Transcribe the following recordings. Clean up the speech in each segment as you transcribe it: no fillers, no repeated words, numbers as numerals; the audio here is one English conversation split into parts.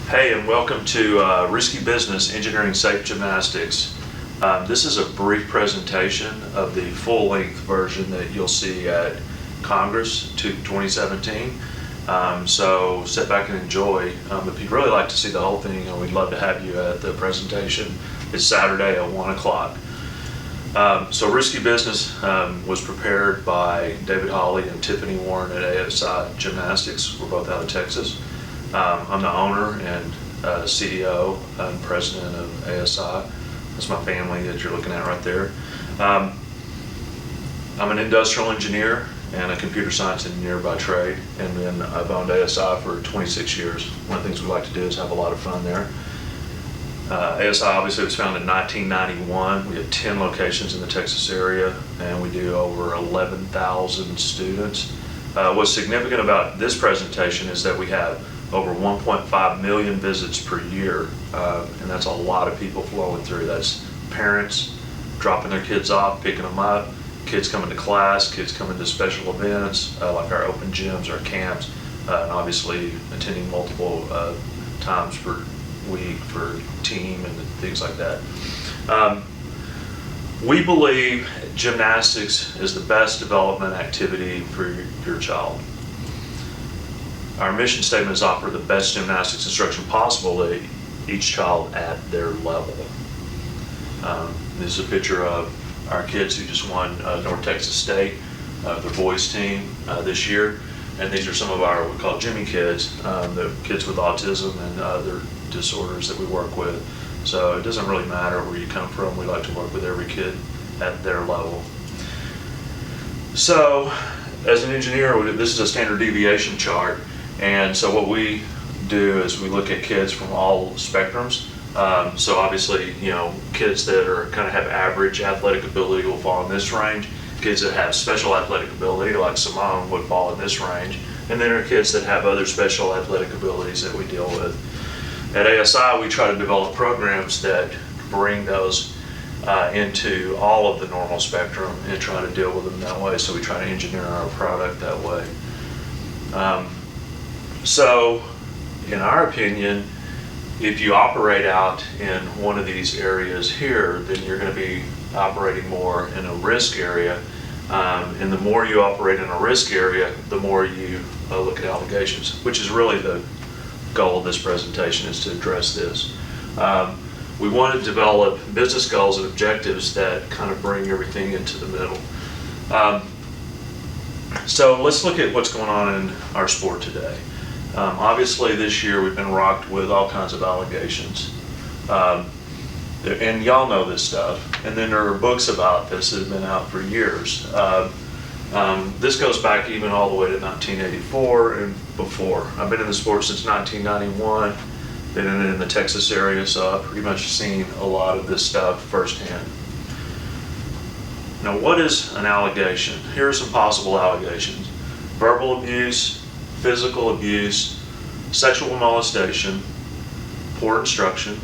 Hey, and welcome to Risky Business Engineering Safe Gymnastics. This is a brief presentation of the full-length version that you'll see at Congress 2017. So sit back and enjoy. If you'd really like to see the whole thing, we'd love to have you at the presentation. It's Saturday at 1 o'clock. So Risky Business was prepared by David Holley and Tiffany Warren at ASI Gymnastics. We're both out of Texas. I'm the owner and CEO and president of ASI. That's my family that you're looking at right there. I'm an industrial engineer and a computer science engineer by trade, and then I've owned ASI for 26 years. One of the things we like to do is have a lot of fun there. ASI obviously was founded in 1991. We have 10 locations in the Texas area, and we do over 11,000 students. What's significant about this presentation is that we have over 1.5 million visits per year, and that's a lot of people flowing through. That's parents dropping their kids off, picking them up, kids coming to class, kids coming to special events like our open gyms, our camps, and obviously attending multiple times per week for team and things like that. We believe gymnastics is the best development activity for your child. Our mission statement is offer the best gymnastics instruction possible to each child at their level. This is a picture of our kids who just won North Texas State, the boys team this year. And these are some of our, we call Jimmy kids, the kids with autism and other disorders that we work with. So it doesn't really matter where you come from. We like to work with every kid at their level. So as an engineer, this is a standard deviation chart. And so what we do is we look at kids from all spectrums. So obviously, kids that are kind of have average athletic ability will fall in this range. Kids that have special athletic ability, like Simone, would fall in this range. And then there are kids that have other special athletic abilities that we deal with. At ASI, we try to develop programs that bring those into all of the normal spectrum and try to deal with them that way. So we try to engineer our product that way. So, in our opinion, if you operate out in one of these areas here, then you're going to be operating more in a risk area. And the more you operate in a risk area, the more you look at allegations, which is really the goal of this presentation, is to address this. We want to develop business goals and objectives that kind of bring everything into the middle. So let's look at what's going on in our sport today. Obviously this year we've been rocked with all kinds of allegations. And y'all know this stuff. And then there are books about this that have been out for years. This goes back even all the way to 1984 and before. I've been in the sport since 1991, been in the Texas area, so I've pretty much seen a lot of this stuff firsthand. Now, what is an allegation? Here are some possible allegations: verbal abuse, physical abuse, sexual molestation, poor instruction,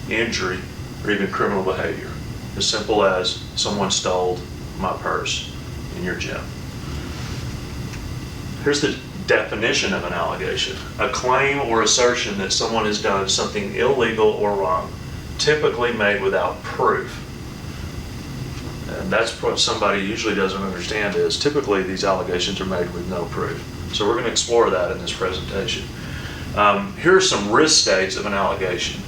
injury, or even criminal behavior. As simple as someone stole my purse in your gym. Here's the definition of an allegation: a claim or assertion that someone has done something illegal or wrong, typically made without proof. And that's what somebody usually doesn't understand, is typically these allegations are made with no proof. So we're going to explore that in this presentation. Here are some risk states of an allegation.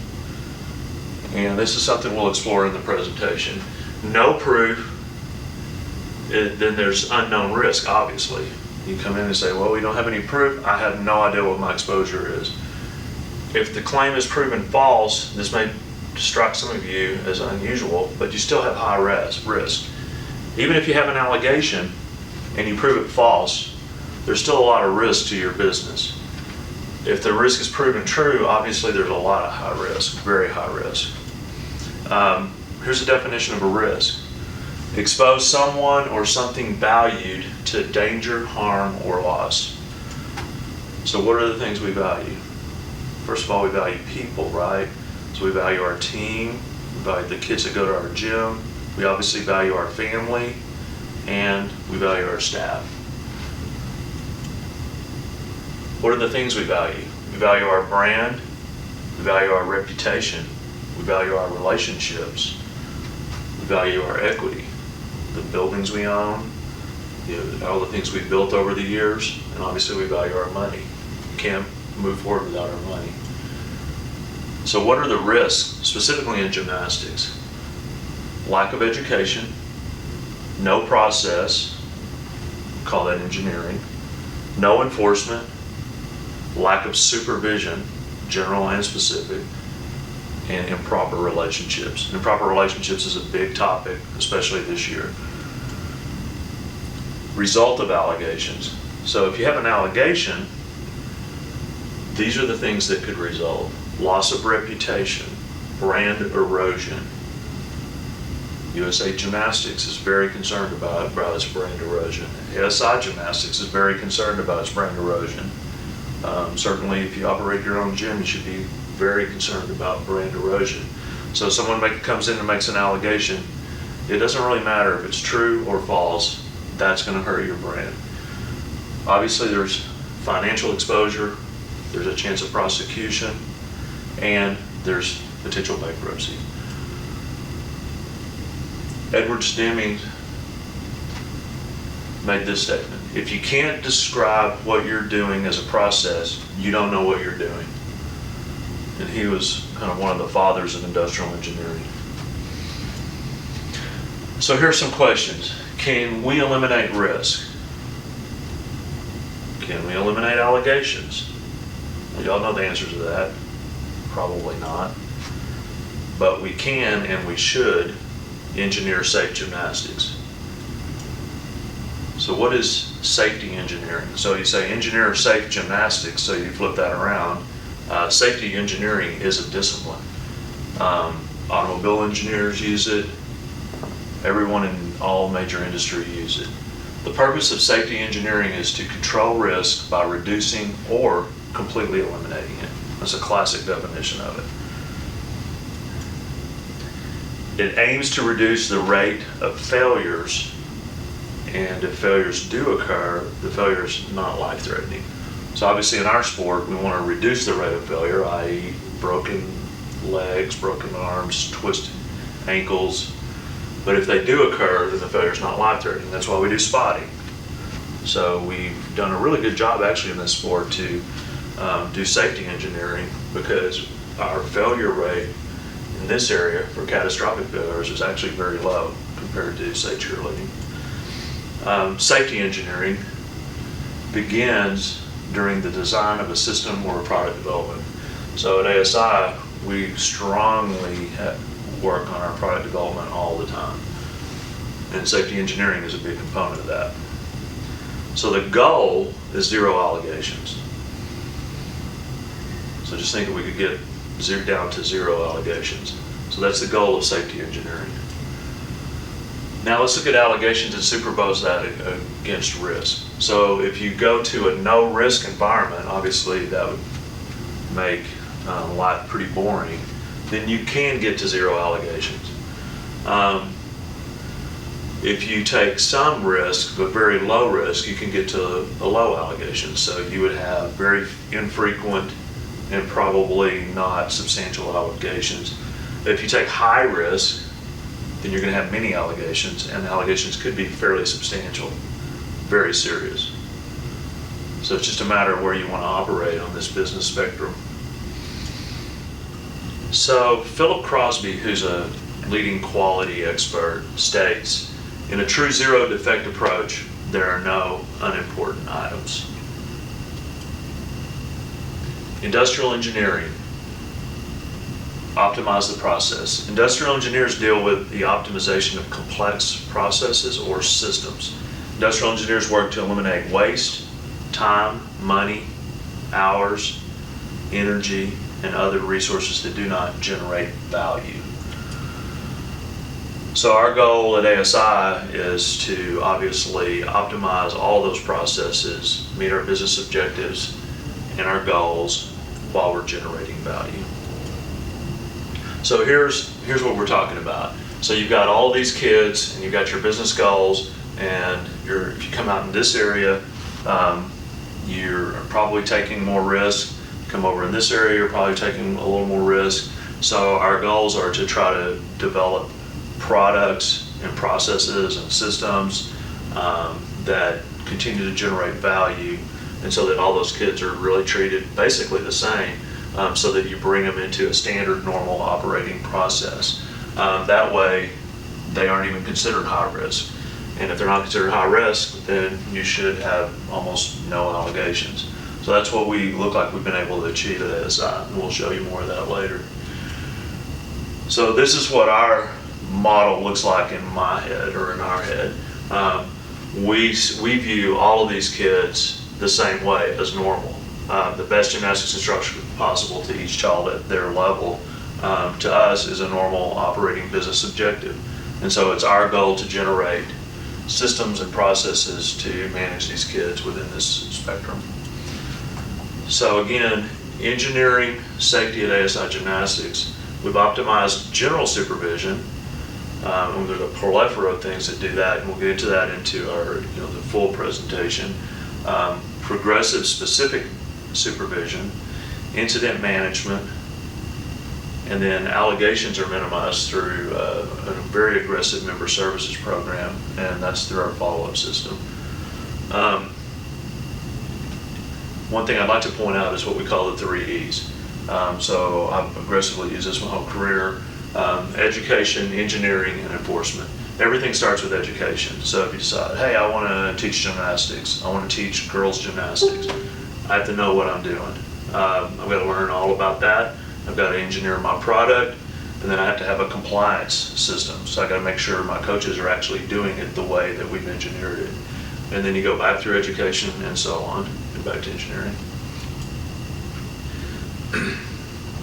And this is something we'll explore in the presentation. No proof, then there's unknown risk, obviously. You come in and say, well, we don't have any proof. I have no idea what my exposure is. If the claim is proven false, this may strike some of you as unusual, but you still have high risk. Even if you have an allegation and you prove it false, there's still a lot of risk to your business. If the risk is proven true, obviously there's a lot of high risk, very high risk. Here's a definition of a risk: expose someone or something valued to danger, harm, or loss. So what are the things we value? First of all, we value people, right? So we value our team, we value the kids that go to our gym, we obviously value our family, and we value our staff. What are the things we value? We value our brand, We value our reputation. We value our relationships. We value our equity, the buildings we own, all the things we've built over the years, and obviously we value our money. We can't move forward without our money. So what are the risks, specifically in gymnastics? Lack of education, no process, call that engineering, no enforcement, lack of supervision, general and specific, and improper relationships. Improper relationships is a big topic, especially this year. Result of allegations. So if you have an allegation, these are the things that could result. Loss of reputation, brand erosion. USAG Gymnastics is very concerned about its brand erosion. ASI Gymnastics is very concerned about its brand erosion. Certainly if you operate your own gym, you should be very concerned about brand erosion. So if someone comes in and makes an allegation, it doesn't really matter if it's true or false, that's going to hurt your brand. Obviously there's financial exposure, there's a chance of prosecution, and there's potential bankruptcy. Edward Deming made this statement: if you can't describe what you're doing as a process, you don't know what you're doing. And he was kind of one of the fathers of industrial engineering. So here's some questions. Can we eliminate risk? Can we eliminate allegations? We all know the answer to that. Probably not. But we can and we should engineer safe gymnastics. So what is safety engineering? So you say engineer safe gymnastics, so you flip that around. Safety engineering is a discipline. Automobile engineers use it. Everyone in all major industry use it. The purpose of safety engineering is to control risk by reducing or completely eliminating it. That's a classic definition of it. It aims to reduce the rate of failures, and if failures do occur, the failure is not life-threatening. So obviously in our sport, we want to reduce the rate of failure, i.e. broken legs, broken arms, twisted ankles. But if they do occur, then the failure is not life-threatening. That's why we do spotting. So we've done a really good job actually in this sport to do safety engineering, because our failure rate in this area for catastrophic failures is actually very low compared to, say, cheerleading. Safety engineering begins during the design of a system or a product development. So at ASI, we strongly work on our product development all the time. And safety engineering is a big component of that. So the goal is 0 allegations. So just think if we could get down to 0 allegations. So that's the goal of safety engineering. Now let's look at allegations and superimpose that against risk. So if you go to a no risk environment, obviously that would make life pretty boring. Then you can get to 0 allegations. If you take some risk, but very low risk, you can get to a low allegation. So you would have very infrequent and probably not substantial allegations. If you take high risk, then you're going to have many allegations, and the allegations could be fairly substantial, very serious. So it's just a matter of where you want to operate on this business spectrum. So Philip Crosby, who's a leading quality expert, states, in a true 0 defect approach, there are no unimportant items. Industrial engineering. Optimize the process. Industrial engineers deal with the optimization of complex processes or systems. Industrial engineers work to eliminate waste, time, money, hours, energy, and other resources that do not generate value. So our goal at ASI is to obviously optimize all those processes, meet our business objectives and our goals while we're generating value. So here's what we're talking about. So you've got all these kids and you've got your business goals, and if you come out in this area, you're probably taking more risk. come over in this area, you're probably taking a little more risk. So our goals are to try to develop products and processes and systems that continue to generate value, and so that all those kids are really treated basically the same, so that you bring them into a standard normal operating process. That way they aren't even considered high risk. And if they're not considered high risk, then you should have almost no allegations. So that's what we look like we've been able to achieve at ASI, and we'll show you more of that later. So this is what our model looks like in my head, or in our head. We view all of these kids the same way as normal. The best gymnastics instruction possible to each child at their level, to us, is a normal operating business objective. And so it's our goal to generate systems and processes to manage these kids within this spectrum. So again, engineering safety at ASI Gymnastics, we've optimized general supervision, and there's a plethora of things that do that, and we'll get into that into our, the full presentation. Progressive specific supervision, incident management, and then allegations are minimized through a very aggressive member services program, and that's through our follow-up system. One thing I'd like to point out is what we call the 3 E's. So I've aggressively used this my whole career. Education, engineering, and enforcement. Everything starts with education. So if you decide, hey, I want to teach gymnastics, I want to teach girls gymnastics, I have to know what I'm doing. I've got to learn all about that. I've got to engineer my product, and then I have to have a compliance system. So I got to make sure my coaches are actually doing it the way that we've engineered it. And then you go back through education and so on, and back to engineering.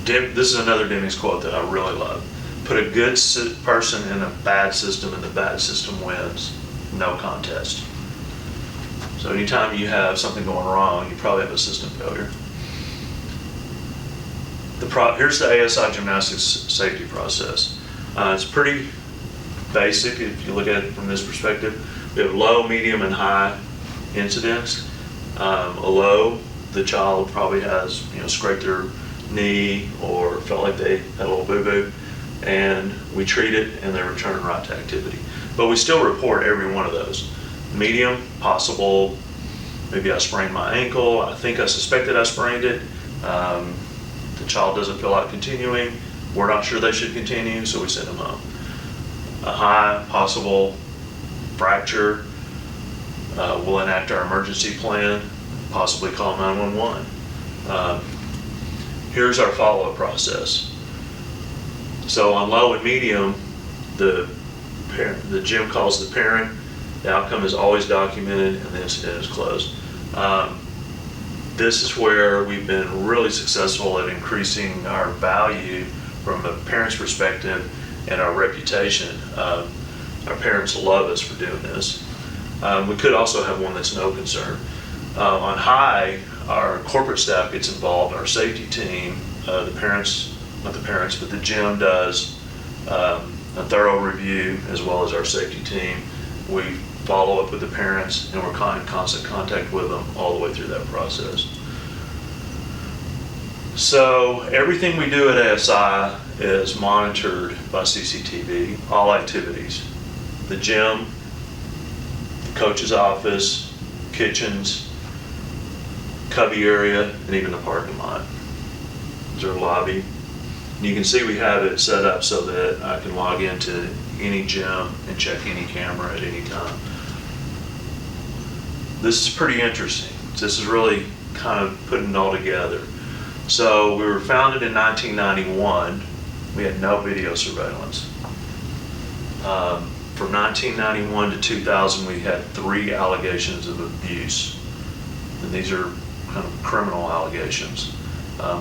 This is another Deming's quote that I really love. Put a good person in a bad system, and the bad system wins. No contest. So anytime you have something going wrong, you probably have a system failure. Here's the ASI Gymnastics safety process. It's pretty basic if you look at it from this perspective. We have low, medium, and high incidents. A low, the child probably has scraped their knee or felt like they had a little boo-boo, and we treat it and they return right to activity. But we still report every one of those. Medium, possible, maybe I sprained my ankle, I think I suspected I sprained it, the child doesn't feel like continuing, we're not sure they should continue, so we send them home. A high, possible fracture, we'll enact our emergency plan, possibly call 911. Here's our follow-up process. So on low and medium, the gym calls the parent, the outcome is always documented, and the incident is closed. This is where we've been really successful at increasing our value from a parent's perspective and our reputation. Our parents love us for doing this. We could also have one that's no concern. On high, our corporate staff gets involved, our safety team, the parents, not the parents, but the gym does a thorough review, as well as our safety team. We follow up with the parents, and we're in constant contact with them all the way through that process. So everything we do at ASI is monitored by CCTV, all activities. The gym, the coach's office, kitchens, cubby area, and even the parking lot. There's our lobby. And you can see we have it set up so that I can log into any gym and check any camera at any time. This is pretty interesting. This is really kind of putting it all together. So we were founded in 1991. We had no video surveillance. From 1991 to 2000, we had 3 allegations of abuse. And these are kind of criminal allegations.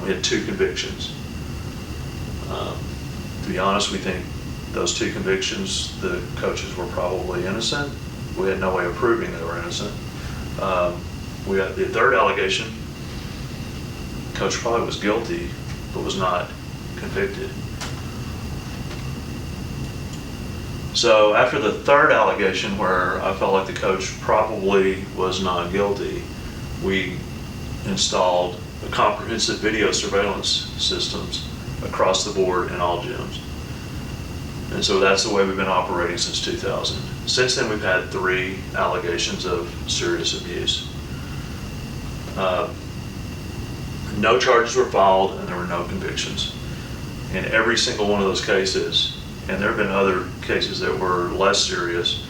We had 2 convictions. To be honest, we think those 2 convictions, the coaches were probably innocent. We had no way of proving they were innocent. We got the 3rd allegation. Coach probably was guilty, but was not convicted. So after the 3rd allegation, where I felt like the coach probably was not guilty, we installed comprehensive video surveillance systems across the board in all gyms. And so that's the way we've been operating since 2000. Since then, we've had 3 allegations of serious abuse. No charges were filed and there were no convictions. In every single one of those cases, and there have been other cases that were less serious,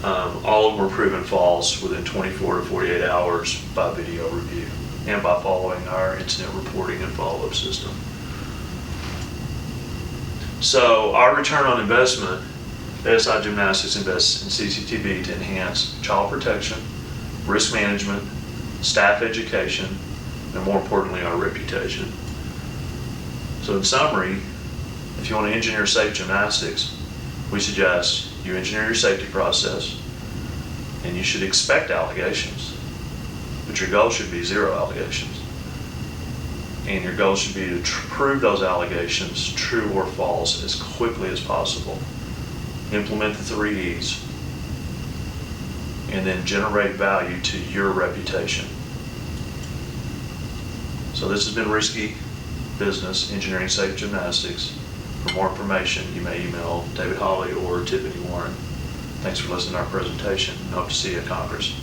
all of them were proven false within 24 to 48 hours by video review and by following our incident reporting and follow-up system. So our return on investment, ASI Gymnastics invests in CCTV to enhance child protection, risk management, staff education, and more importantly, our reputation. So in summary, if you want to engineer safe gymnastics, we suggest you engineer your safety process, and you should expect allegations, but your goal should be 0 allegations. And your goal should be to prove those allegations true or false as quickly as possible. Implement the 3 E's, and then generate value to your reputation. So this has been Risky Business, Engineering Safe Gymnastics. For more information, you may email David Holley or Tiffany Warren. Thanks for listening to our presentation, and hope to see you at Congress.